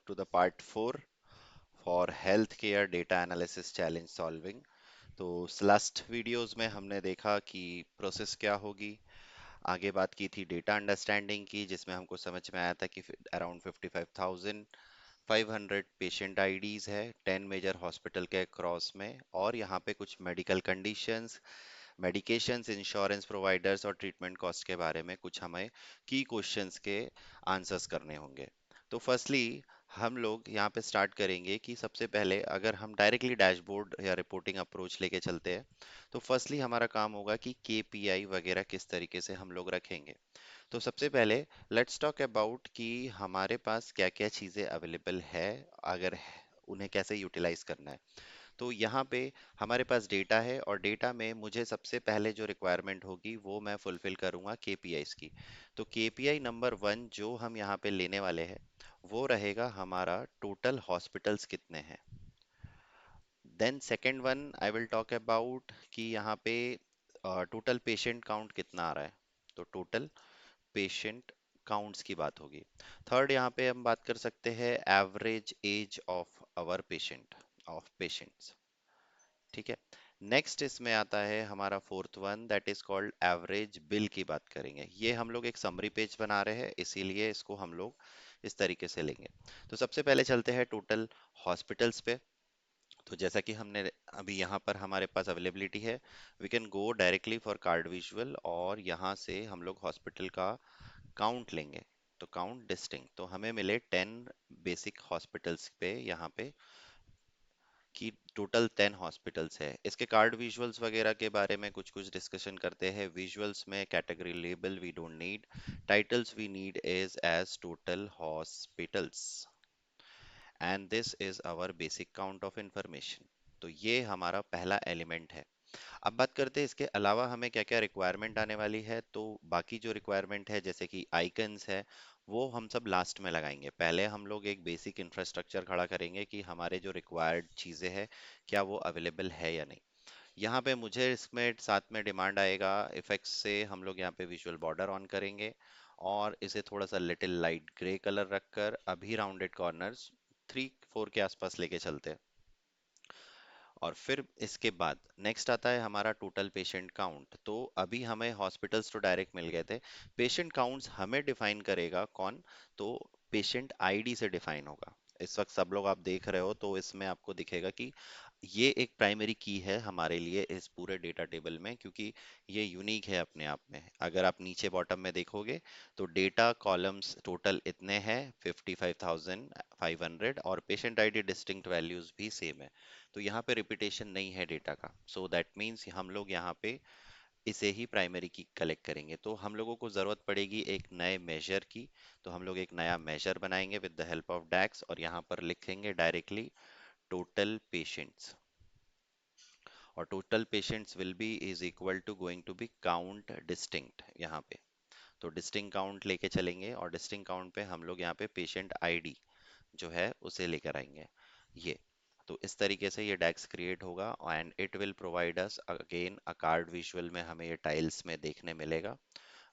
to the part 4 for healthcare data analysis challenge solving. तो last videos में हमने देखा कि प्रोसेस क्या होगी। आगे बात की थी डेटा अंडरस्टैंडिंग की, जिसमें हमको समझ में आया था कि अराउंड 55,500 पेशेंट आईडीज है 10 मेजर हॉस्पिटल के क्रॉस में, और यहाँ पे कुछ medical conditions, medications, insurance providers और ट्रीटमेंट कॉस्ट के बारे में कुछ हमें की क्वेश्चंस के आंसर्स करने होंगे। तो फर्स्टली हम लोग यहाँ पे स्टार्ट करेंगे कि सबसे पहले अगर हम डायरेक्टली डैशबोर्ड या रिपोर्टिंग अप्रोच लेके चलते हैं, तो फर्स्टली हमारा काम होगा कि केपीआई वगैरह किस तरीके से हम लोग रखेंगे। तो सबसे पहले लेट्स टॉक अबाउट कि हमारे पास क्या क्या चीज़ें अवेलेबल है, अगर उन्हें कैसे यूटिलाइज करना है। तो यहाँ पे हमारे पास डेटा है, और डेटा में मुझे सबसे पहले जो रिक्वायरमेंट होगी वो मैं फुलफिल करूँगा केपीआईज की। तो केपीआई नंबर 1 जो हम यहाँ पे लेने वाले हैं वो रहेगा हमारा टोटल हॉस्पिटल्स कितने हैं। Then second one I will talk about कि यहाँ पे टोटल पेशेंट काउंट कितना आ रहा है। तो टोटल पेशेंट काउंट्स की बात होगी। थर्ड यहाँ पे हम बात कर सकते हैं average age of our patient, of patients. ठीक है। नेक्स्ट इसमें आता है हमारा fourth one, that is called average bill की बात करेंगे। ये हम लोग एक समरी पेज बना रहे हैं, इसीलिए इसको हम लोग इस तरीके से लेंगे। तो सबसे पहले चलते हैं टोटल हॉस्पिटल्स पे। तो जैसा कि हमने अभी यहाँ पर हमारे पास अवेलेबिलिटी है, we can go directly for card visual, और यहाँ से हम लोग हॉस्पिटल का काउंट लेंगे। तो काउंट डिस्टिंक्ट, तो हमें मिले 10 बेसिक हॉस्पिटल्स पे यहाँ पे कि टोटल 10 हॉस्पिटल्स है। इसके कार्ड विजुअल्स वगैरह के बारे में कुछ कुछ डिस्कशन करते हैं। विजुअल्स में category label we don't need, titles we need is as total hospitals, and this is our basic count of information. तो ये हमारा पहला एलिमेंट है। अब बात करते हैं इसके अलावा हमें क्या क्या रिक्वायरमेंट आने वाली है। तो बाकी जो रिक्वायरमेंट है जैसे कि आइकन्स है, वो हम सब लास्ट में लगाएंगे। पहले हम लोग एक बेसिक इंफ्रास्ट्रक्चर खड़ा करेंगे कि हमारे जो रिक्वायर्ड चीज़ें हैं क्या वो अवेलेबल है या नहीं। यहाँ पे मुझे इसमें साथ में डिमांड आएगा इफेक्ट्स से, हम लोग यहाँ पे विजुअल बॉर्डर ऑन करेंगे, और इसे थोड़ा सा लिटिल लाइट ग्रे कलर रखकर अभी राउंडेड कॉर्नर्स 3-4 के आसपास लेके चलते हैं। और फिर इसके बाद नेक्स्ट आता है हमारा टोटल पेशेंट काउंट। तो अभी हमें हॉस्पिटल्स तो डायरेक्ट मिल गए थे, पेशेंट काउंट्स हमें डिफाइन करेगा कौन। तो पेशेंट आईडी से डिफाइन होगा। इस वक्त सब लोग आप देख रहे हो, तो इसमें आपको दिखेगा कि ये एक प्राइमरी की है हमारे लिए इस पूरे डेटा टेबल में, क्योंकि ये यूनिक है अपने आप में। अगर आप नीचे बॉटम में देखोगे तो डेटा कॉलम्स टोटल इतने हैं 55,500, और पेशेंट आईडी डिस्टिंक्ट वैल्यूज भी सेम है। तो यहाँ पे रिपीटेशन नहीं है डेटा का, सो दैट मीन्स हम लोग यहाँ पे इसे ही प्राइमरी की कलेक्ट करेंगे। तो हम लोगों को ज़रूरत पड़ेगी एक नए मेजर की। तो हम लोग एक नया मेजर बनाएंगे with the help of DAX, और यहाँ पर लिखेंगे डायरेक्टली टोटल पेशेंट्स, और total patients will be is equal to going to be count distinct यहाँ पे। तो डिस्टिंक्ट काउंट लेके चलेंगे, और डिस्टिंक्ट काउंट पे हम लोग यहाँ पे पेशेंट आईडी जो है उसे लेकर आएंगे। ये तो इस तरीके से ये डेक्स क्रिएट होगा, and it will provide us again a card visual में हमें ये टाइल्स में देखने मिलेगा।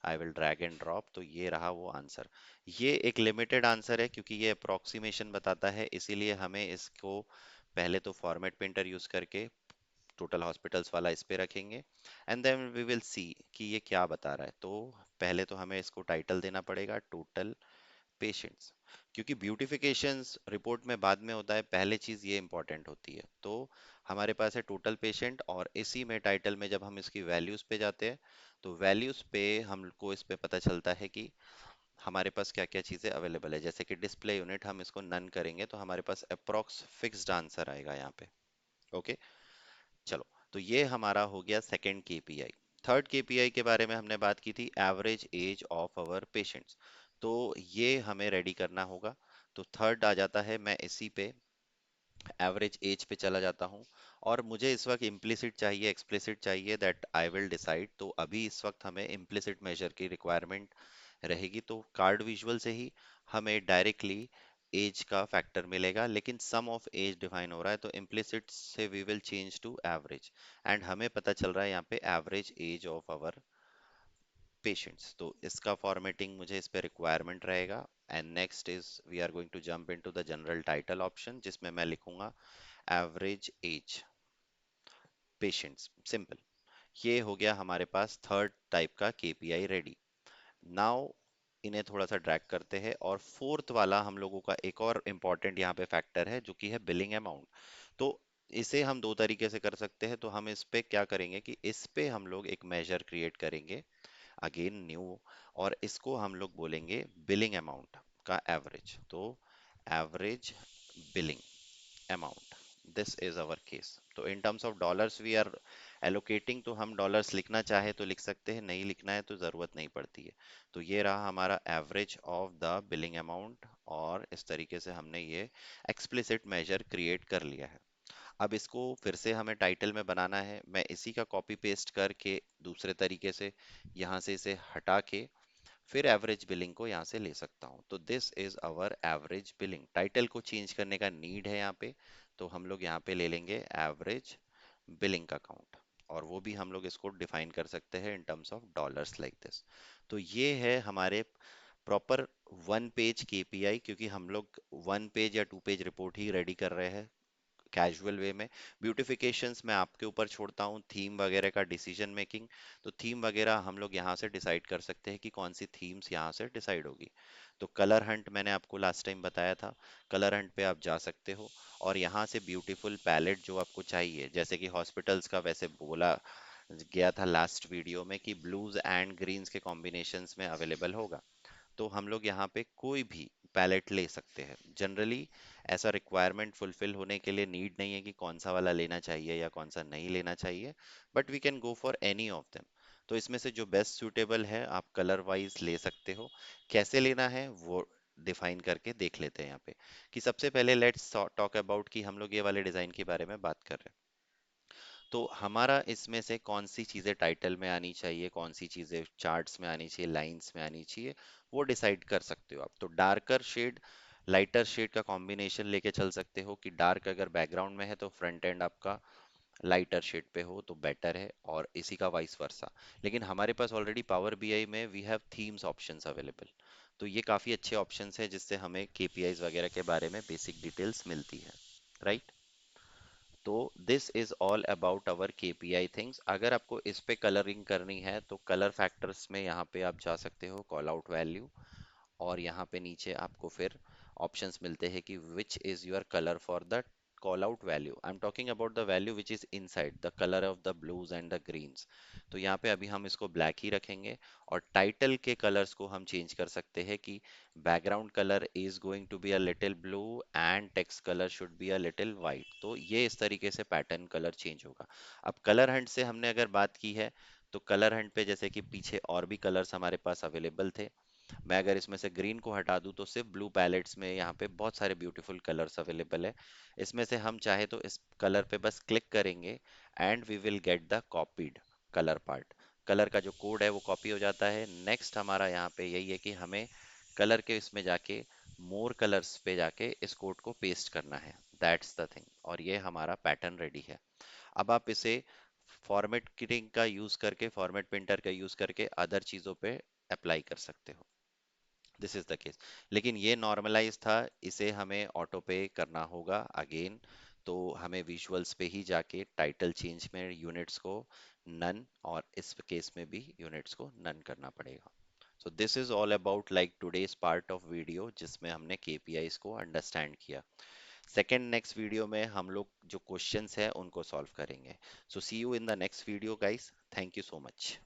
I will drag and drop, तो ये रहा वो आंसर। ये एक लिमिटेड आंसर है क्योंकि ये अप्रोक्सीमेशन बताता है, इसीलिए हमें इसको पहले तो फॉर्मेट प्रिंटर यूज करके टोटल हॉस्पिटल्स वाला इस पे रखेंगे, and then we will see कि ये क्या बता रहा है। तो पहले तो हमें इसको टाइटल देना पड़ेगा टोटल पेशेंट्स, क्योंकि ब्यूटिफिकेशंस रिपोर्ट में बाद में होता है, पहले चीज ये इंपॉर्टेंट होती है। तो हमारे पास है टोटल पेशेंट, और इसी में टाइटल में जब हम इसकी वैल्यूज पे जाते हैं, तो वैल्यूज पे हमको इस पे पता चलता है कि हमारे पास क्या क्या चीजें अवेलेबल है। जैसे कि डिस्प्ले यूनिट हम इसको नन करेंगे, तो हमारे पास अप्रोक्स फिक्स्ड आंसर आएगा यहाँ पे। ओके, चलो। तो ये हमारा हो गया सेकंड केपीआई। थर्ड केपीआई के बारे में हमने बात की थी, average age of our patients. तो ये हमें रेडी करना होगा। तो थर्ड आ जाता है, मैं इसी पे एवरेज एज पे चला जाता हूँ, और मुझे इस वक्त इम्प्लिसिट चाहिए एक्सप्लिसिट चाहिए, दैट आई विल डिसाइड। तो अभी इस वक्त हमें इम्प्लिसिट मेजर की रिक्वायरमेंट रहेगी, तो कार्ड विजुअल से ही हमें डायरेक्टली एज का फैक्टर मिलेगा, लेकिन सम ऑफ एज डिफाइन हो रहा है, तो इम्प्लिसिट से we will change to average, एंड हमें पता चल रहा है यहाँ पे average age of our patients, तो इसका फॉर्मेटिंग मुझे इस पे रिक्वायरमेंट रहेगा। And next is we are going to jump into the general title option, जिसमें मैं लिखूंगा एवरेज एज पेशेंट्स, सिंपल। ये हो गया हमारे पास थर्ड टाइप का केपीआई रेडी। नाउ इन्हें थोड़ा सा ड्रैग करते हैं, और फोर्थ वाला हम लोगों का एक और इम्पॉर्टेंट यहाँ पे फैक्टर है, जो कि है बिलिंग अमाउंट। तो इसे हम दो तरीके से कर सकते हैं। तो हम इस पे क्या करेंगे कि इस पे हम लोग एक मेजर क्रिएट करेंगे, अगेन न्यू, और इसको हम लोग बोलेंगे बिलिंग अमाउंट का एवरेज। तो average billing amount, this is our case. तो in terms of dollars we are allocating, तो हम डॉलर्स लिखना चाहे तो लिख सकते हैं, नहीं लिखना है तो ज़रूरत नहीं पड़ती है। तो ये रहा हमारा average of the billing amount, और इस तरीके से हमने ये एक्सप्लिसिट मेजर क्रिएट कर लिया है। अब इसको फिर से हमें टाइटल में बनाना है। मैं इसी का कॉपी पेस्ट करके दूसरे तरीके से यहाँ से इसे हटा के फिर एवरेज बिलिंग को यहाँ से ले सकता हूँ। तो this is our average billing. Title को चेंज करने का नीड है यहाँ पे, तो हम लोग यहाँ पे ले लेंगे एवरेज बिलिंग का काउंट, और वो भी हम लोग इसको डिफाइन कर सकते हैं इन terms of dollars like this. तो ये है हमारे प्रॉपर वन पेज केपीआई, क्योंकि हम लोग वन पेज या टू पेज रिपोर्ट ही रेडी कर रहे हैं कैजुअल वे में। ब्यूटिफिकेशंस मैं आपके ऊपर छोड़ता हूँ, थीम वगैरह का डिसीजन मेकिंग। तो थीम वगैरह हम लोग यहाँ से डिसाइड कर सकते हैं कि कौन सी थीम्स यहाँ से डिसाइड होगी। तो कलर हंट मैंने आपको लास्ट टाइम बताया था, कलर हंट पे आप जा सकते हो, और यहाँ से ब्यूटीफुल पैलेट जो आपको चाहिए, जैसे कि हॉस्पिटल्स का वैसे बोला गया था लास्ट वीडियो में कि ब्लूज एंड ग्रीन्स के कॉम्बिनेशंस में अवेलेबल होगा। तो हम लोग यहाँ पे कोई भी पैलेट ले सकते हैं। जनरली ऐसा रिक्वायरमेंट फुलफिल होने के लिए नीड नहीं है कि कौन सा वाला लेना चाहिए या कौन सा नहीं लेना चाहिए, but we can go for any of them. तो इसमें से जो बेस्ट सूटेबल है आप कलर वाइज ले सकते हो। कैसे लेना है वो डिफाइन करके देख लेते हैं यहाँ पे। कि सबसे पहले लेट्स टॉक अबाउट कि हम लोग ये वाले डिजाइन के बारे में बात कर रहे हैं। तो हमारा इसमें से कौन सी चीज़ें टाइटल में आनी चाहिए, कौन सी चीज़ें चार्ट्स में आनी चाहिए, लाइंस में आनी चाहिए, वो डिसाइड कर सकते हो आप। तो डार्कर शेड लाइटर शेड का कॉम्बिनेशन लेके चल सकते हो, कि डार्क अगर बैकग्राउंड में है तो फ्रंट एंड आपका लाइटर शेड पे हो तो बेटर है, और इसी का वाइस वर्सा। लेकिन हमारे पास ऑलरेडी पावर बीआई में we have themes options available. तो ये काफ़ी अच्छे ऑप्शंस हैं जिससे हमें केपीआईज वगैरह के बारे में बेसिक डिटेल्स मिलती है, राइट। तो this is all about our KPI things. अगर आपको इस पे कलरिंग करनी है तो कलर फैक्टर्स में यहाँ पे आप जा सकते हो, कॉल आउट वैल्यू, और यहाँ पे नीचे आपको फिर ऑप्शंस मिलते हैं कि which is your colour for the call out value. I am talking about the value which is inside the colour of the blues and the greens. तो यहाँ पे अभी हम इसको ब्लैक ही रखेंगे, और टाइटल के कलर्स को हम चेंज कर सकते हैं कि background colour is going to be a little blue and text colour should be a little white. तो ये इस तरीके से पैटर्न कलर चेंज होगा। अब कलर हंट से हमने अगर बात की है, तो कलर हंट पे जैसे कि पीछे और भी कलर्स हमारे पास अवेलेबल थे। मैं अगर इसमें से ग्रीन को हटा दूं तो सिर्फ ब्लू पैलेट्स में यहाँ पे बहुत सारे ब्यूटीफुल कलर्स अवेलेबल है। इसमें से हम चाहे तो इस कलर पे बस क्लिक करेंगे, and we will get the copied colour part. Colour का जो कोड है वो कॉपी हो जाता है। नेक्स्ट हमारा यहाँ पे यही है कि हमें कलर के इसमें जाके मोर कलर्स पे जाके इस कोड को पेस्ट करना है। दैट्स द थिंग, और ये हमारा पैटर्न रेडी है। अब आप इसे फॉर्मेट किटिंग का यूज करके, फॉर्मेट प्रिंटर का यूज करके अदर चीजों पे अप्लाई कर सकते हो। This is the case. लेकिन ये नॉर्मलाइज था, इसे हमें ऑटो पे करना होगा अगेन। तो हमें विजुअल्स पे ही जाके टाइटल चेंज में यूनिट्स को नन, और इस केस में भी यूनिट्स को नन करना पड़ेगा। So this is all about like today's part of video, जिसमें हमने केपीआईज को अंडरस्टैंड किया। सेकेंड नेक्स्ट वीडियो में हम लोग जो क्वेश्चंस हैं उनको सॉल्व करेंगे। So see you in the next video guys, thank you so much.